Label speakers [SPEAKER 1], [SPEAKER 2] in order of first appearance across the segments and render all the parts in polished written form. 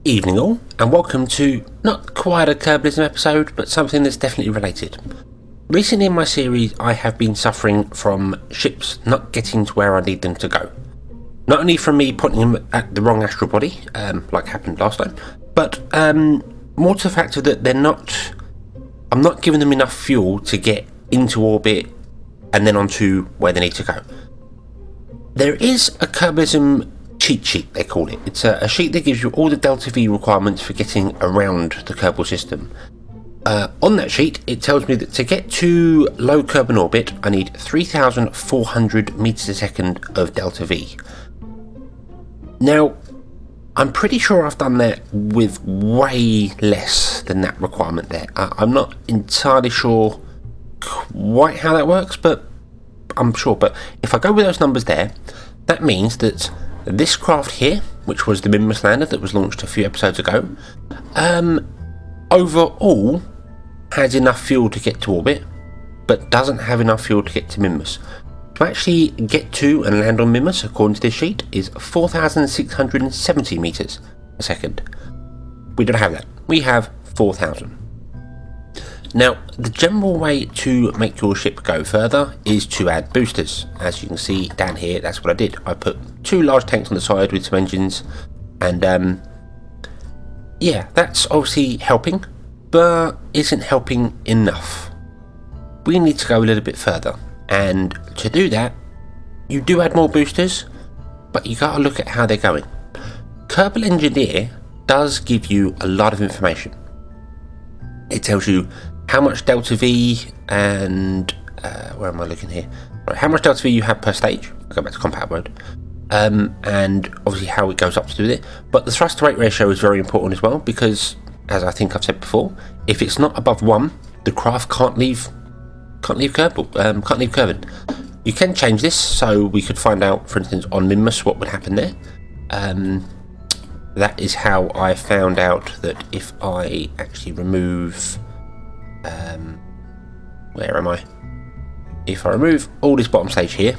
[SPEAKER 1] Evening all, and welcome to not quite a Kerbalism episode, but something that's definitely related. Recently in my series I have been suffering from ships not getting to where I need them to go. Not only from me pointing them at the wrong astral body, like happened last time, but more to the fact that I'm not giving them enough fuel to get into orbit and then onto where they need to go. There is a Kerbalism cheat sheet, they call it. It's a sheet that gives you all the Delta V requirements for getting around the Kerbal system. On that sheet, it tells me that to get to low Kerbal orbit, I need 3,400 meters a second of Delta V. Now, I'm pretty sure I've done that with way less than that requirement there. I'm not entirely sure quite how that works, but I'm sure. But if I go with those numbers there, that means that this craft here, which was the Minmus lander that was launched a few episodes ago, overall has enough fuel to get to orbit, but doesn't have enough fuel to get to Minmus. To actually get to and land on Minmus, according to this sheet, is 4,670 meters a second. We don't have that. We have 4,000. Now, the general way to make your ship go further is to add boosters. As you can see down here, that's what I did. I put 2 large tanks on the side with some engines, and yeah, that's obviously helping, but isn't helping enough. We need to go a little bit further, and to do that, you do add more boosters, but you gotta look at how they're going. Kerbal Engineer does give you a lot of information. It tells you how much Delta V and where am I looking here? Right, how much Delta V you have per stage. I'll go back to combat mode, and obviously how it goes up to do it. But the thrust to weight ratio is very important as well, because as I think I've said before, if it's not above 1, the craft can't leave Kerbal, can't leave Kerbin. You can change this, so we could find out, for instance, on Minmus what would happen there. That is how I found out that if I actually remove where am I? If I remove all this bottom stage here,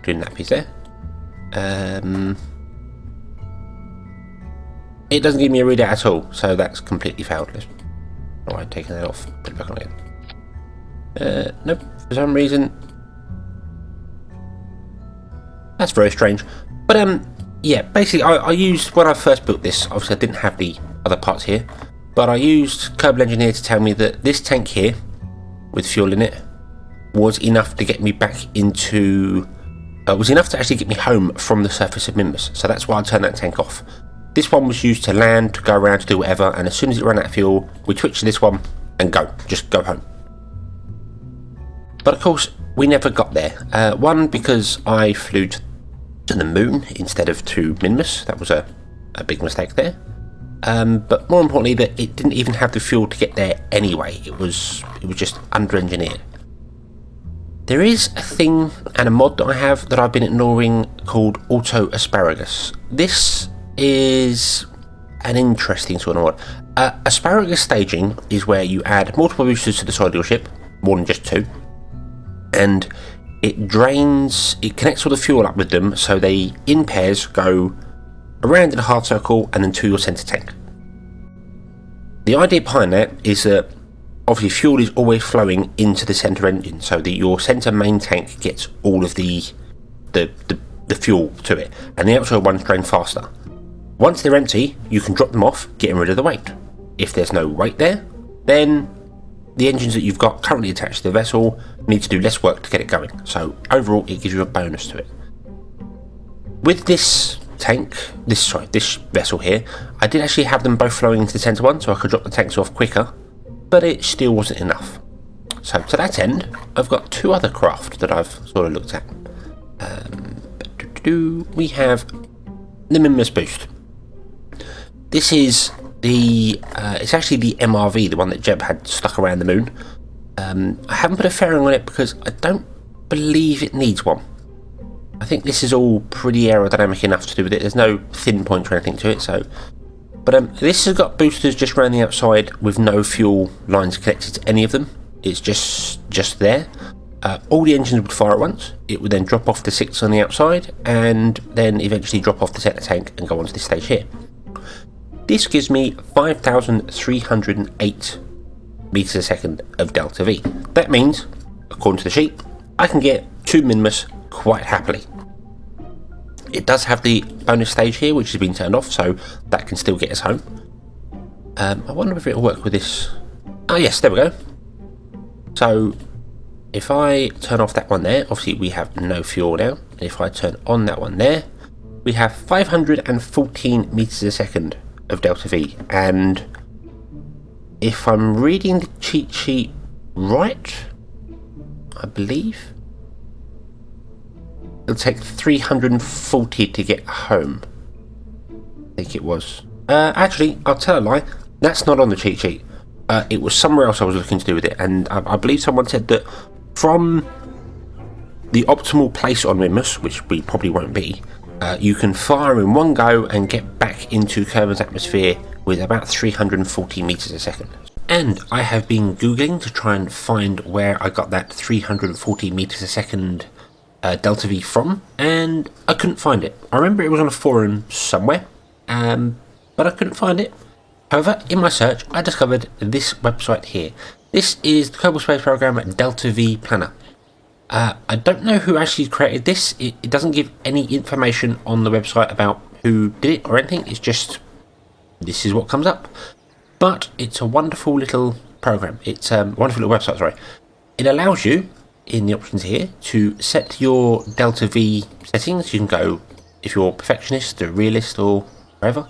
[SPEAKER 1] doing that piece there, it doesn't give me a readout at all, so that's completely failed. Alright, taking that off, put it back on again. Nope, for some reason. That's very strange. But yeah, basically I used, when I first built this, obviously I didn't have the other parts here, but I used Kerbal Engineer to tell me that this tank here, with fuel in it, was enough to get me back into... was enough to actually get me home from the surface of Minmus, so that's why I turned that tank off. This one was used to land, to go around, to do whatever, and as soon as it ran out of fuel, we switched to this one, and just go home. But of course, we never got there. One, because I flew to the moon instead of to Minmus. That was a big mistake there. But more importantly, that it didn't even have the fuel to get there anyway. It was just under-engineered. There is a thing and a mod that I have that I've been ignoring called Auto Asparagus. This is an interesting sort of mod. Asparagus Staging is where you add multiple boosters to the side of your ship, more than just 2, and it connects all the fuel up with them, so they in pairs go around in a half circle and then to your centre tank. The idea behind that is that obviously fuel is always flowing into the centre engine, so that your centre main tank gets all of the fuel to it, and the outside ones drain faster. Once they're empty, you can drop them off, getting rid of the weight. If there's no weight there, then the engines that you've got currently attached to the vessel need to do less work to get it going. So overall, it gives you a bonus to it. With this this vessel here, I did actually have them both flowing into the centre one, so I could drop the tanks off quicker, but it still wasn't enough. So to that end, I've got 2 other craft that I've sort of looked at. We have the Minmus Boost. This is it's actually the MRV, the one that Jeb had stuck around the moon. I haven't put a fairing on it because I don't believe it needs one. I think this is all pretty aerodynamic enough to do with it. There's no thin points or anything to it, so... But this has got boosters just around the outside with no fuel lines connected to any of them. It's just there. All the engines would fire at once. It would then drop off the 6 on the outside, and then eventually drop off the centre tank and go onto this stage here. this gives me 5,308 meters a second of delta V. That means, according to the sheet, I can get to Minmus quite happily. It does have the bonus stage here, which has been turned off, so that can still get us home. I wonder if it'll work with this. Oh yes, there we go. So if I turn off that one there, obviously we have no fuel now. And if I turn on that one there, we have 514 meters a second of delta V. And if I'm reading the cheat sheet right, I believe it'll take 340 to get home. I think it was. Actually, I'll tell a lie. That's not on the cheat sheet. It was somewhere else I was looking to do with it, and I believe someone said that from the optimal place on Minmus, which we probably won't be, you can fire in one go and get back into Kerbin's atmosphere with about 340 meters a second. And I have been googling to try and find where I got that 340 meters a second delta V from, and I couldn't find it. I remember it was on a forum somewhere, but I couldn't find it. However, in my search, I discovered this website here. This is the Kerbal Space Program Delta V Planner. I don't know who actually created this. It doesn't give any information on the website about who did it or anything. It's just, this is what comes up. But it's a wonderful little program. It's a wonderful little website, sorry. It allows you, in the options here, to set your Delta V settings. You can go, if you're a perfectionist, a realist, or wherever.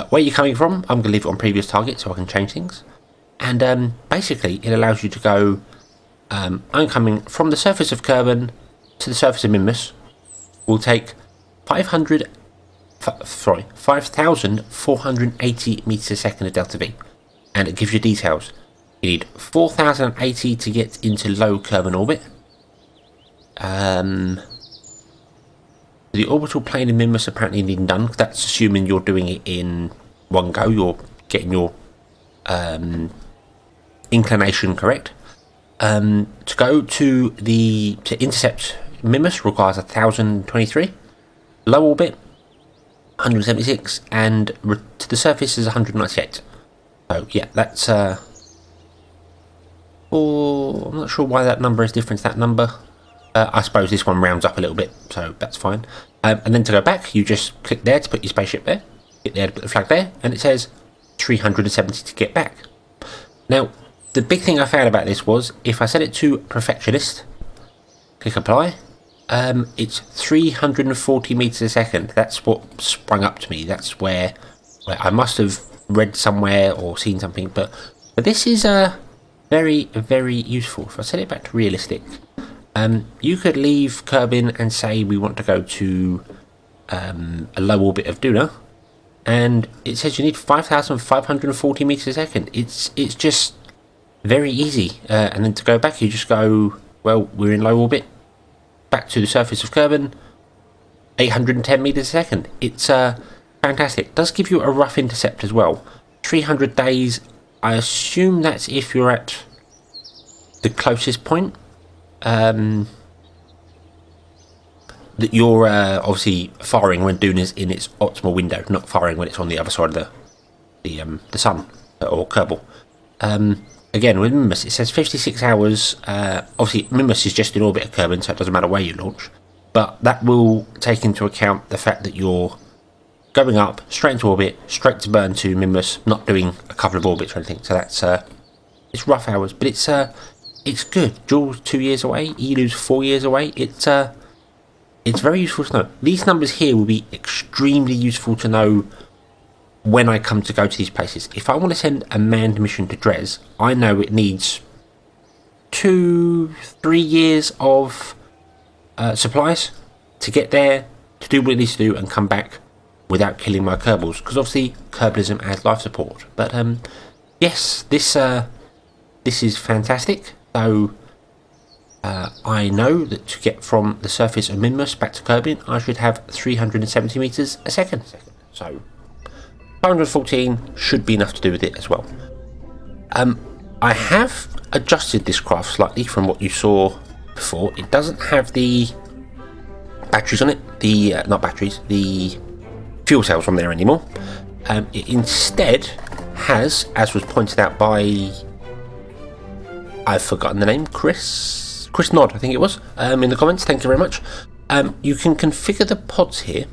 [SPEAKER 1] Where you're coming from, I'm going to leave it on previous target so I can change things. And basically, it allows you to go, I'm coming from the surface of Kerbin to the surface of Minmus. We'll take 5,480 meters a second of delta V. And it gives you details. You need 4,080 to get into low Kerbin orbit. The orbital plane in Minmus apparently needing done. That's assuming you're doing it in one go. You're getting your inclination correct. To go to intercept Minmus requires 1,023. Low orbit 176, and to the surface is 198. So yeah, that's I'm not sure why that number is different to that number. I suppose this one rounds up a little bit, so that's fine. And then to go back, you just click there to put your spaceship there, hit there to put the flag there, and it says 370 to get back. Now, the big thing I found about this was, if I set it to Perfectionist, click Apply, it's 340 meters a second. That's what sprung up to me. That's where I must have read somewhere or seen something, but this is very, very useful. If I set it back to Realistic, you could leave Kerbin and say we want to go to a low orbit of Duna, and it says you need 5,540 meters a second. It's just very easy. And then to go back, you just go, well, we're in low orbit, back to the surface of Kerbin, 810 meters a second. It's fantastic. It does give you a rough intercept as well. 300 days, I assume that's if you're at the closest point. That you're obviously firing when Duna's in its optimal window, not firing when it's on the other side of the sun or Kerbal. Again, with Minmus, it says 56 hours. Obviously, Minmus is just in orbit of Kerbin, so it doesn't matter where you launch. But that will take into account the fact that you're going up, straight into orbit, straight to burn to Minmus, not doing a couple of orbits or anything. So that's it's rough hours, but it's good. Jules 2 years away, Elu's 4 years away. It's very useful to know. These numbers here will be extremely useful to know when I come to go to these places. If I want to send a manned mission to Dres, I know it needs 2-3 years of supplies to get there, to do what it needs to do, and come back without killing my Kerbals, because obviously Kerbalism has life support. But yes, this is fantastic. So I know that to get from the surface of Minmus back to Kerbin, I should have 370 meters a second. So 514 should be enough to do with it as well. I have adjusted this craft slightly from what you saw before. It doesn't have the batteries on it, not batteries, the fuel cells on there anymore. It instead has, as was pointed out by, I've forgotten the name, Chris Nod, I think it was, in the comments, thank you very much. You can configure the pods here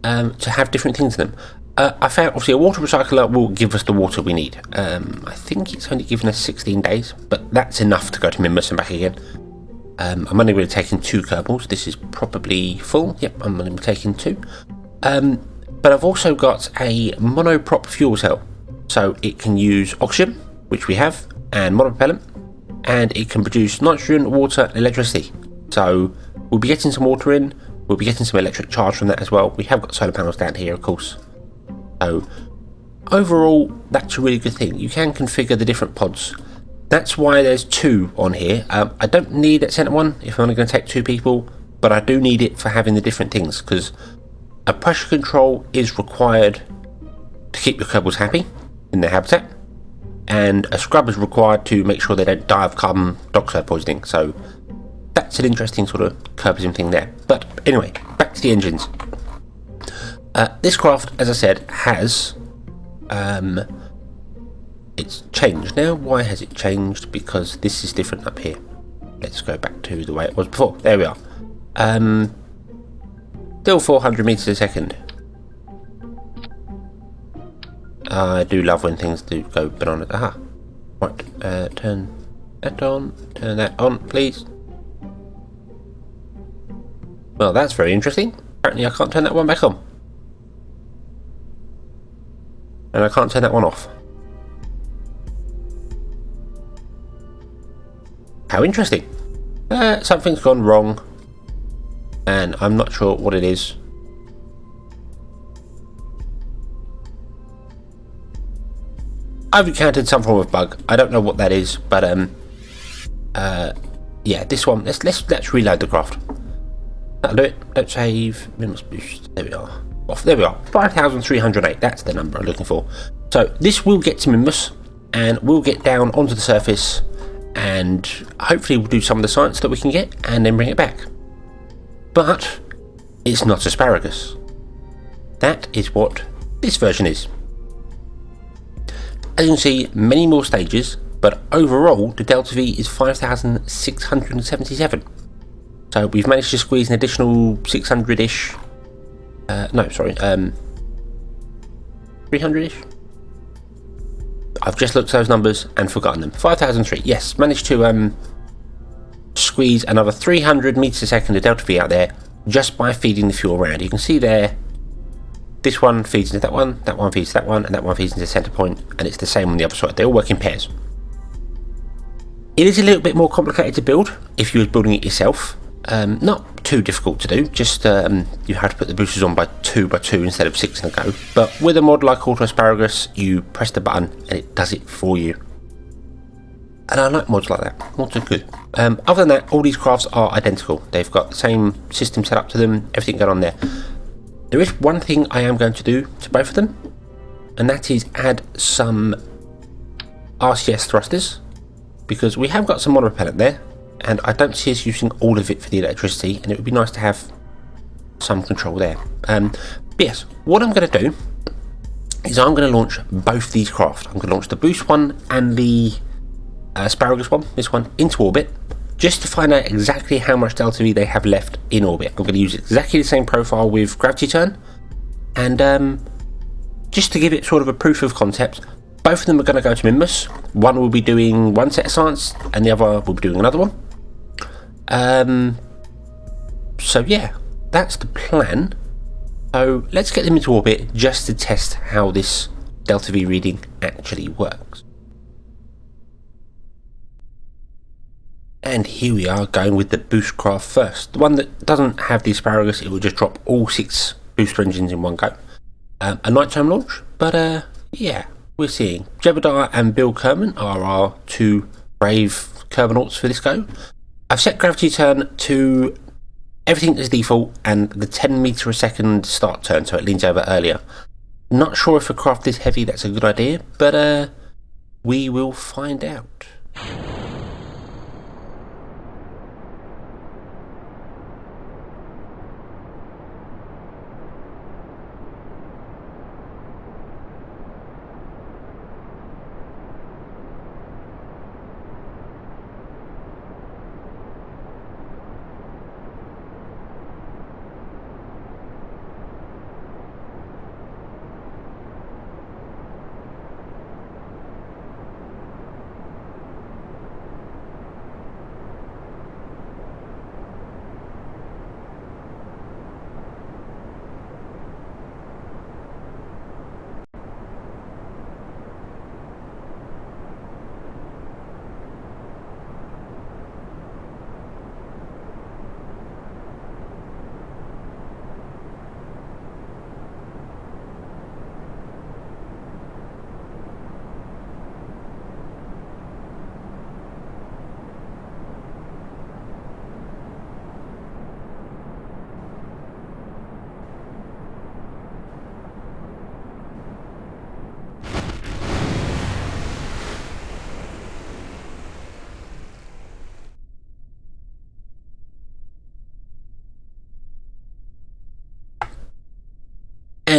[SPEAKER 1] to have different things in them. I found, obviously, a water recycler will give us the water we need. I think it's only given us 16 days, but that's enough to go to Mimbus and back again. I'm only going to be taking 2 Kerbals. This is probably full. Yep, I'm going to be taking 2. But I've also got a monoprop fuel cell. So it can use oxygen, which we have, and monopropellant, and it can produce nitrogen, water, and electricity. So we'll be getting some water in, we'll be getting some electric charge from that as well. We have got solar panels down here, of course. So overall, that's a really good thing. You can configure the different pods. That's why there's 2 on here. I don't need that centre one if I'm only going to take 2 people, but I do need it for having the different things, because a pressure control is required to keep your Kerbals happy in their habitat, and a scrub is required to make sure they don't die of carbon dioxide poisoning. So that's an interesting sort of Kerbalism thing there. But anyway, back to the engines. This craft, as I said, has it's changed now. Why has it changed? Because this is different up here. Let's go back to the way it was before. There we are. Still 400 meters a second. I do love when things do go bananas. Aha. Right. Turn that on. Turn that on, please. Well, that's very interesting. Apparently I can't turn that one back on. And I can't turn that one off. How interesting. Something's gone wrong, and I'm not sure what it is. I've encountered some form of bug. I don't know what that is, but yeah, this one. Let's reload the craft. That'll do it. Let's save. Minimum boost. There we are. Off. There we are. 5,308. That's the number I'm looking for. So this will get to Mimbus, and we'll get down onto the surface, and hopefully we'll do some of the science that we can get, and then bring it back. But it's not asparagus. That is what this version is. As you can see, many more stages, but overall the delta V is 5,677. So we've managed to squeeze an additional 600-ish. No, sorry, 300-ish. I've just looked at those numbers and forgotten them. 5,003. Yes, managed to squeeze another 300 meters a second of delta V out there just by feeding the fuel around. You can see there, this one feeds into that one feeds to that one, and that one feeds into the center point, and it's the same on the other side. They all work in pairs. It is a little bit more complicated to build if you were building it yourself. Not too difficult to do, just you have to put the boosters on by 2 instead of 6 in a go. But with a mod like Auto Asparagus, you press the button and it does it for you. And I like mods like that. Mods are good. Other than that, all these crafts are identical. They've got the same system set up to them, everything going on there. There is one thing I am going to do to both of them, and that is add some RCS thrusters, because we have got some monopropellant there, and I don't see us using all of it for the electricity, and it would be nice to have some control there. But yes, what I'm going to do is I'm going to launch both these craft. I'm going to launch the boost one and the asparagus one, this one, into orbit, just to find out exactly how much delta V they have left in orbit. I'm going to use exactly the same profile with gravity turn, and just to give it sort of a proof of concept, both of them are going to go to Mimbus. One will be doing one set of science, and the other will be doing another one. So yeah, that's the plan. So let's get them into orbit just to test how this delta V reading actually works. And here we are, going with the boost craft first. The one that doesn't have the asparagus, it will just drop all 6 booster engines in one go. A nighttime launch, but yeah, we're seeing Jebediah and Bill Kerman are our 2 brave Kerbonauts for this go. I've set gravity turn to everything as default and the 10 meter a second start turn, so it leans over earlier. Not sure if a craft this heavy that's a good idea, but we will find out.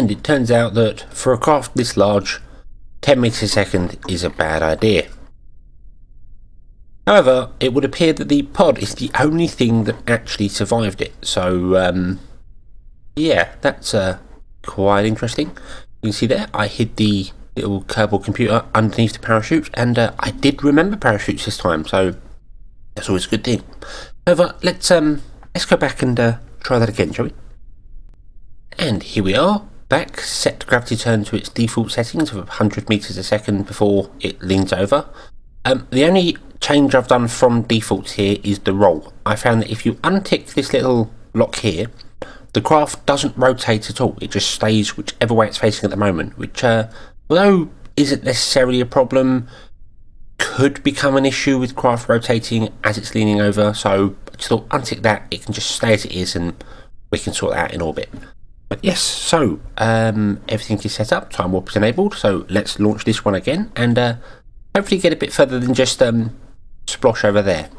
[SPEAKER 1] And it turns out that for a craft this large, 10 meters a second is a bad idea. However, it would appear that the pod is the only thing that actually survived it. So, yeah, that's quite interesting. You can see there, I hid the little Kerbal computer underneath the parachute, and I did remember parachutes this time, so that's always a good thing. However, let's go back and try that again, shall we? And here we are, back, set gravity turn to its default settings of 100 meters a second before it leans over. The only change I've done from defaults here is the roll. I found that if you untick this little lock here, the craft doesn't rotate at all. It just stays whichever way it's facing at the moment, which, although isn't necessarily a problem, could become an issue with craft rotating as it's leaning over. So I just thought, untick that, it can just stay as it is and we can sort that out in orbit. But yes, so everything is set up, time warp is enabled, so let's launch this one again and hopefully get a bit further than just splosh over there.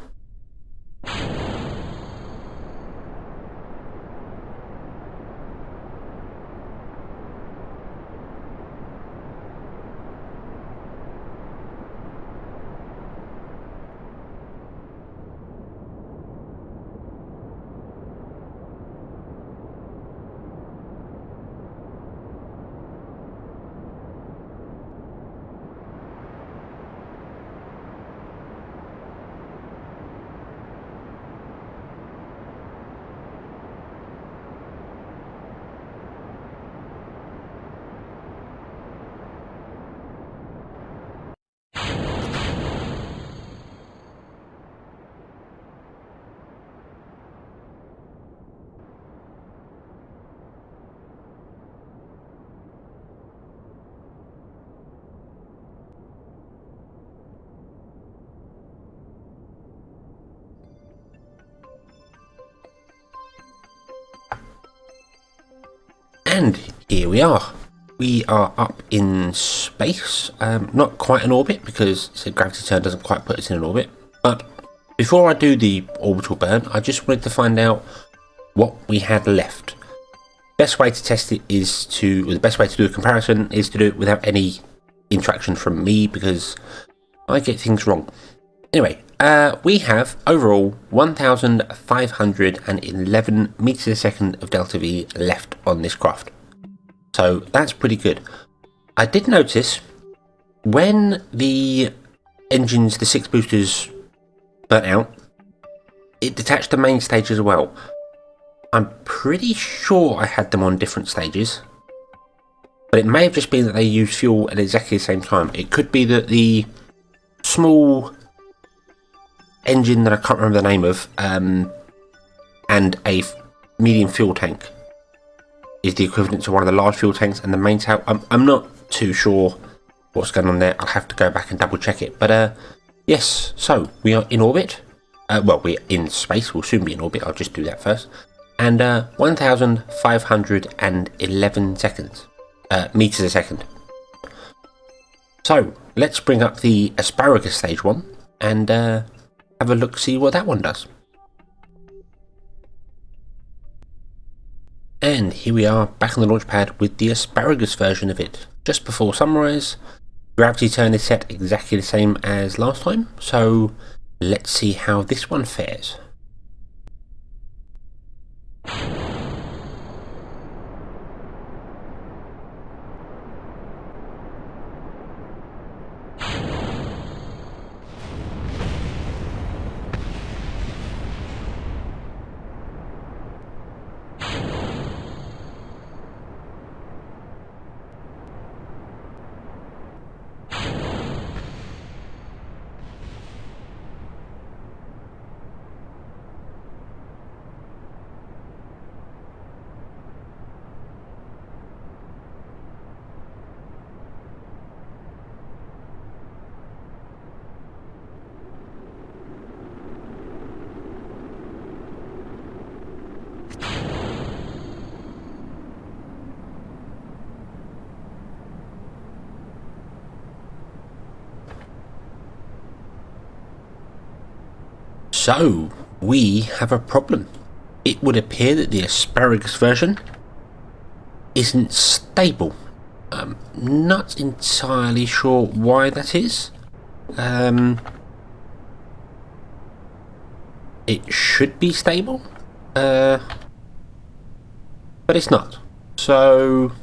[SPEAKER 1] And here we are. We are up in space, not quite an orbit because gravity turn doesn't quite put us in an orbit. But before I do the orbital burn, I just wanted to find out what we had left. Best way to test it is the best way to do a comparison is to do it without any interaction from me because I get things wrong. Anyway, we have overall 1,511 meters a second of delta V left on this craft. So that's pretty good. I did notice when the engines, the 6 boosters, burnt out, it detached the main stage as well. I'm pretty sure I had them on different stages, but it may have just been that they used fuel at exactly the same time. It could be that the small engine that I can't remember the name of, and a medium fuel tank is the equivalent to one of the large fuel tanks and the main tail. I'm not too sure what's going on there. I'll have to go back and double check it. But yes, so we are in orbit. Well, we're in space. We'll soon be in orbit. I'll just do that first. And 1,511 seconds, meters a second. So let's bring up the Asparagus stage one and have a look, see what that one does. And here we are back on the launch pad with the Asparagus version of it. Just before sunrise, gravity turn is set exactly the same as last time, so let's see how this one fares. So, we have a problem. It would appear that the Asparagus version isn't stable. I'm not entirely sure why that is. It should be stable, but it's not. So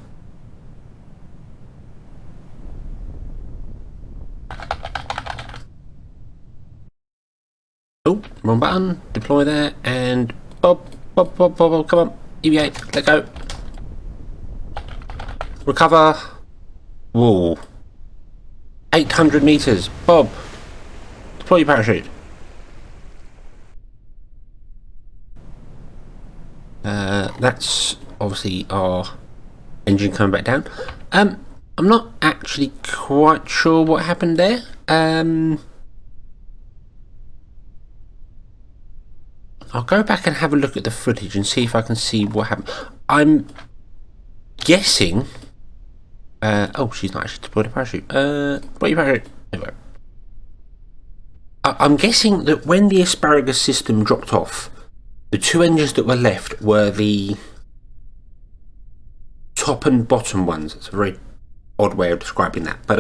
[SPEAKER 1] oh, wrong button. Deploy there, and Bob, come on, EVA, let go. Recover. Whoa. 800 meters. Bob, deploy your parachute. That's obviously our engine coming back down. I'm not actually quite sure what happened there. I'll go back and have a look at the footage and see if I can see what happened. I'm guessing. Oh, she's not actually deployed a parachute. Deploy your parachute. There we go. I'm guessing that when the Asparagus system dropped off, the two engines that were left were the top and bottom ones. It's a very odd way of describing that. But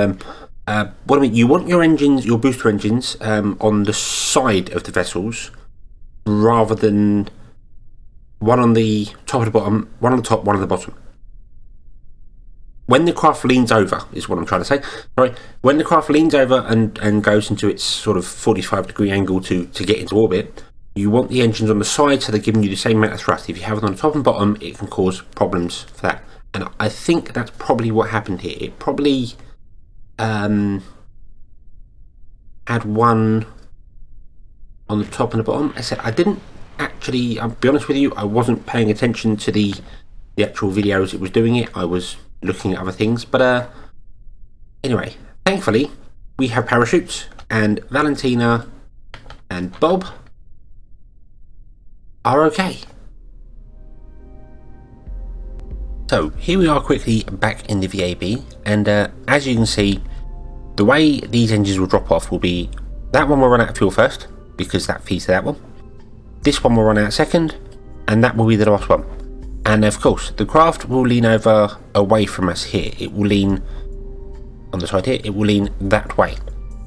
[SPEAKER 1] what I mean, you want your engines, your booster engines, on the side of the vessels, rather than one on the top and the bottom, one on the top, one on the bottom. When the craft leans over, is what I'm trying to say. Sorry, when the craft leans over and goes into its sort of 45-degree angle to get into orbit, you want the engines on the side so they're giving you the same amount of thrust. If you have it on the top and bottom, it can cause problems for that. And I think that's probably what happened here. It probably had one on the top and the bottom. I said I didn't actually. I'll be honest with you. I wasn't paying attention to the actual videos it was doing it. I was looking at other things. But anyway, thankfully we have parachutes, and Valentina and Bob are okay. So here we are quickly back in the VAB, and as you can see, the way these engines will drop off will be that one will run out of fuel first, because that feeds to that one. This one will run out second, and that will be the last one. And of course, the craft will lean over away from us here. It will lean on the side here, it will lean that way.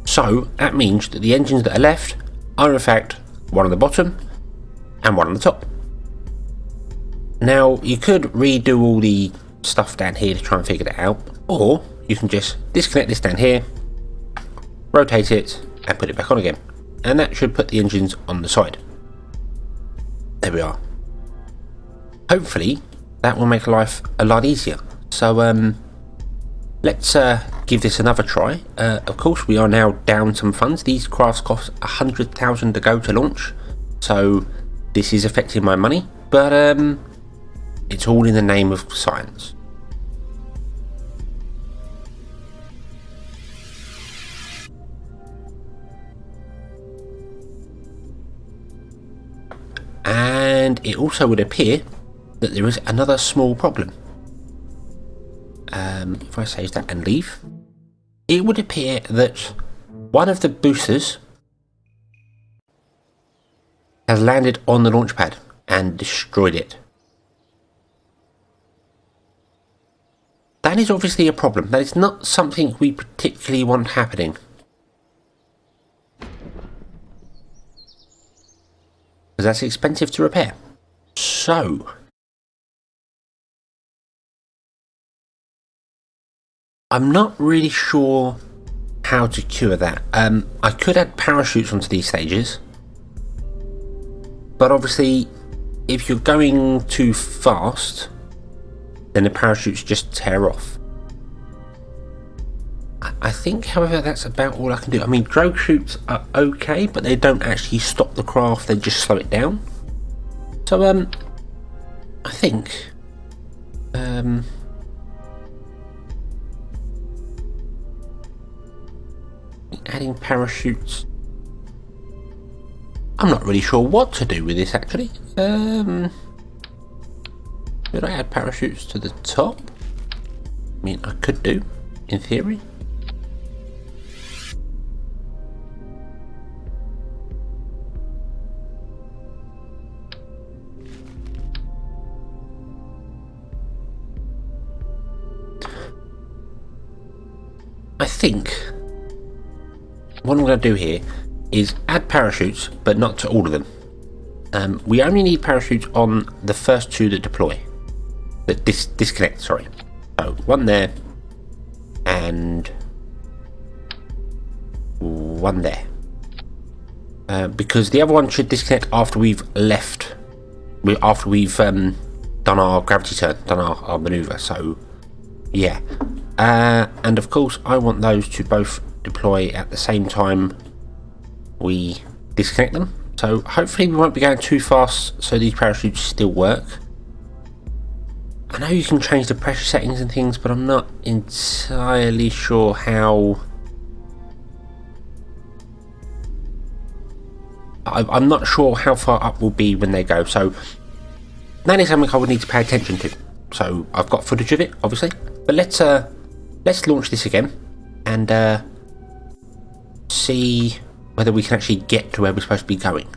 [SPEAKER 1] So that means that the engines that are left are in fact one on the bottom and one on the top. Now, you could redo all the stuff down here to try and figure it out, or you can just disconnect this down here, rotate it, and put it back on again. And that should put the engines on the side. There we are. Hopefully, that will make life a lot easier. So, let's give this another try. Of course, we are now down some funds. These crafts cost 100,000 to go to launch, so this is affecting my money, but it's all in the name of science. And it also would appear that there is another small problem. If I save that and leave, it would appear that one of the boosters has landed on the launch pad and destroyed it. That is obviously a problem. That is not something we particularly want happening. Because that's expensive to repair. So, I'm not really sure how to cure that. I could add parachutes onto these stages, but obviously if you're going too fast, then the parachutes just tear off. I think, however, that's about all I can do. I mean, drogue chutes are okay, but they don't actually stop the craft, they just slow it down. So, I think, adding parachutes, I'm not really sure what to do with this actually. Should I add parachutes to the top? I mean, I could do, in theory. I think what I'm going to do here is add parachutes, but not to all of them. We only need parachutes on the first two that deploy. That disconnect, sorry. So one there and one there. Because the other one should disconnect after we've left, after we've done our gravity turn, done our maneuver. So yeah, and of course I want those to both deploy at the same time we disconnect them. So hopefully we won't be going too fast, so these parachutes still work. I know you can change the pressure settings and things, but I'm not entirely sure how. I'm not sure how far up we'll be when they go, so that is something I would need to pay attention to. So I've got footage of it, obviously, but let's launch this again and see whether we can actually get to where we're supposed to be going.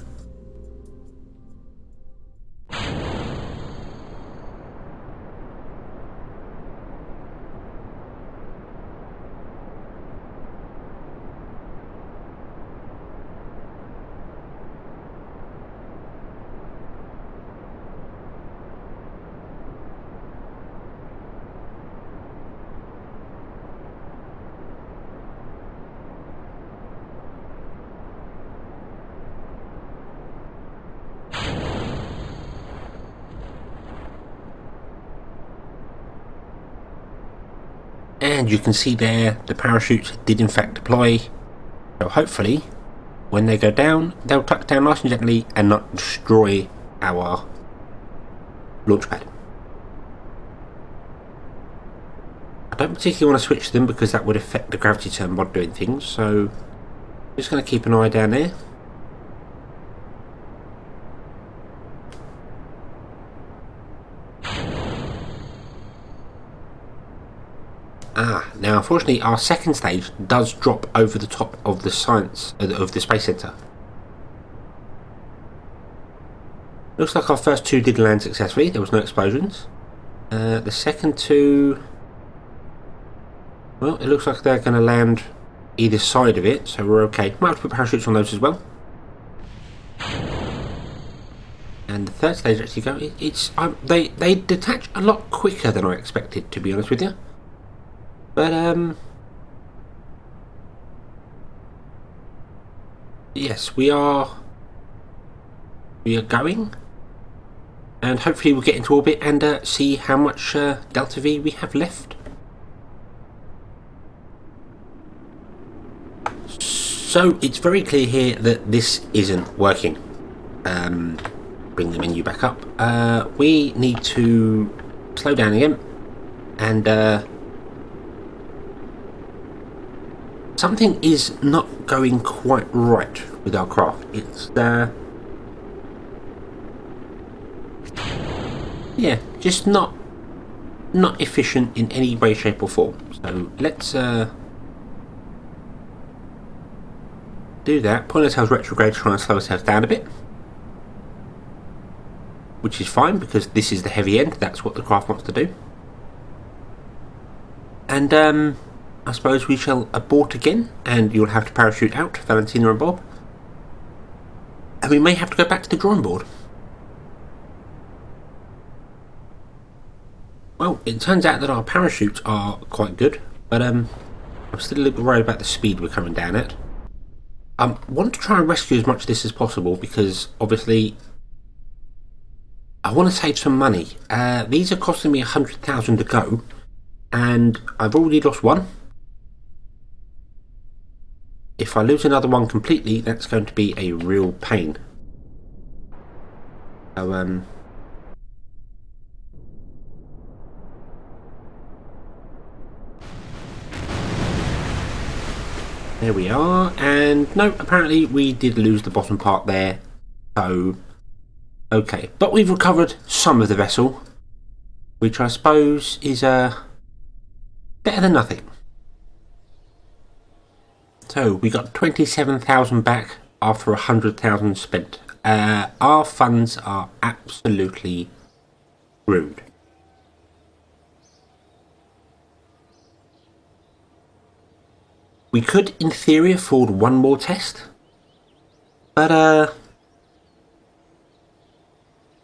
[SPEAKER 1] And you can see there the parachutes did in fact deploy, so hopefully when they go down they'll tuck down nice and gently and not destroy our launch pad. I don't particularly want to switch them because that would affect the gravity turn while doing things, so I'm just going to keep an eye down there. Now unfortunately our second stage does drop over the top of the Space Center. Looks like our first two did land successfully, there was no explosions. The second two, well, it looks like they're going to land either side of it, so we're okay. Might have to put parachutes on those as well. And the third stage actually they detach a lot quicker than I expected, to be honest with you. But yes, we are going, and hopefully we'll get into orbit and see how much Delta V we have left. So it's very clear here that this isn't working. Bring the menu back up. We need to slow down again and something is not going quite right with our craft. It's yeah, just not efficient in any way, shape or form. So let's do that. Point ourselves retrograde, trying to slow ourselves down a bit, which is fine because this is the heavy end. That's what the craft wants to do. And I suppose we shall abort again, and you'll have to parachute out, Valentina and Bob. And we may have to go back to the drawing board. Well, it turns out that our parachutes are quite good, but I'm still a little worried about the speed we're coming down at. I want to try and rescue as much of this as possible because, obviously, I want to save some money. These are costing me 100,000 to go, and I've already lost one. If I lose another one completely, that's going to be a real pain. So, there we are, and no, apparently we did lose the bottom part there, so okay. But we've recovered some of the vessel, which I suppose is better than nothing. So we got 27,000 back after 100,000 spent. Our funds are absolutely rude. We could, in theory, afford one more test, but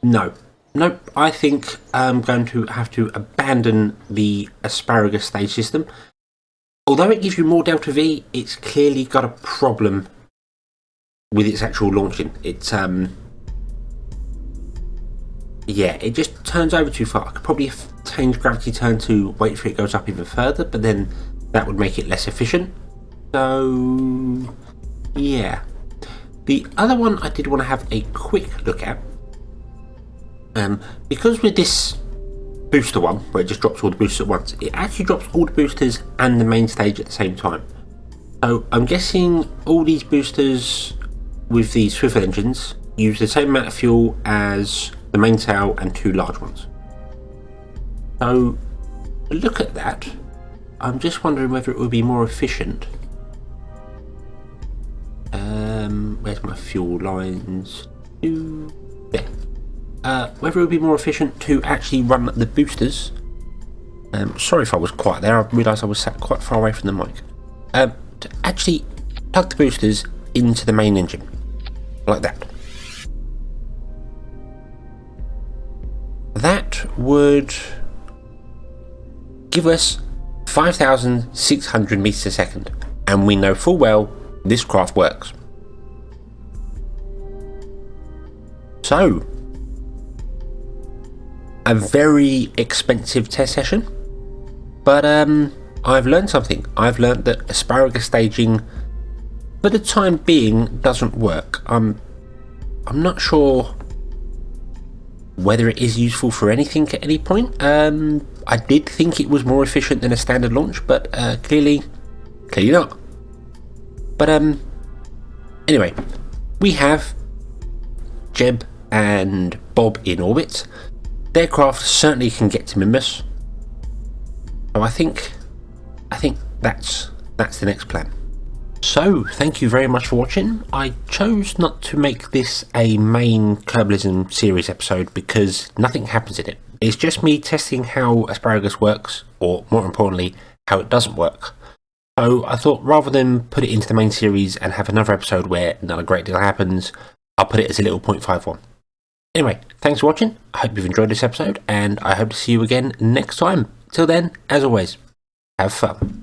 [SPEAKER 1] no. Nope, I think I'm going to have to abandon the Asparagus stage system. Although it gives you more Delta V, it's clearly got a problem with its actual launching. It's, yeah, it just turns over too far. I could probably change gravity turn to wait for it goes up even further, but then that would make it less efficient. So, yeah. The other one I did want to have a quick look at, because with this booster one, where it just drops all the boosters at once, it actually drops all the boosters and the main stage at the same time. So I'm guessing all these boosters with the swivel engines use the same amount of fuel as the main tail and two large ones. So look at that. I'm just wondering whether it would be more efficient. Where's my fuel lines? There. Whether it would be more efficient to actually run the boosters. Sorry if I was quiet there. I realised I was sat quite far away from the mic. To actually plug the boosters into the main engine, like that. That would give us 5,600 meters a second, and we know full well this craft works. So, a very expensive test session, but I've learned something. I've learned that asparagus staging, for the time being, doesn't work. I'm not sure whether it is useful for anything at any point. I did think it was more efficient than a standard launch, but clearly not. But anyway, we have Jeb and Bob in orbit. Their craft certainly can get to Mimbus. So I think that's the next plan. So thank you very much for watching. I chose not to make this a main Kerbalism series episode because nothing happens in it. It's just me testing how asparagus works, or more importantly, how it doesn't work. So I thought rather than put it into the main series and have another episode where not a great deal happens, I'll put it as a little 0.51. Anyway, thanks for watching. I hope you've enjoyed this episode, and I hope to see you again next time. Till then, as always, have fun.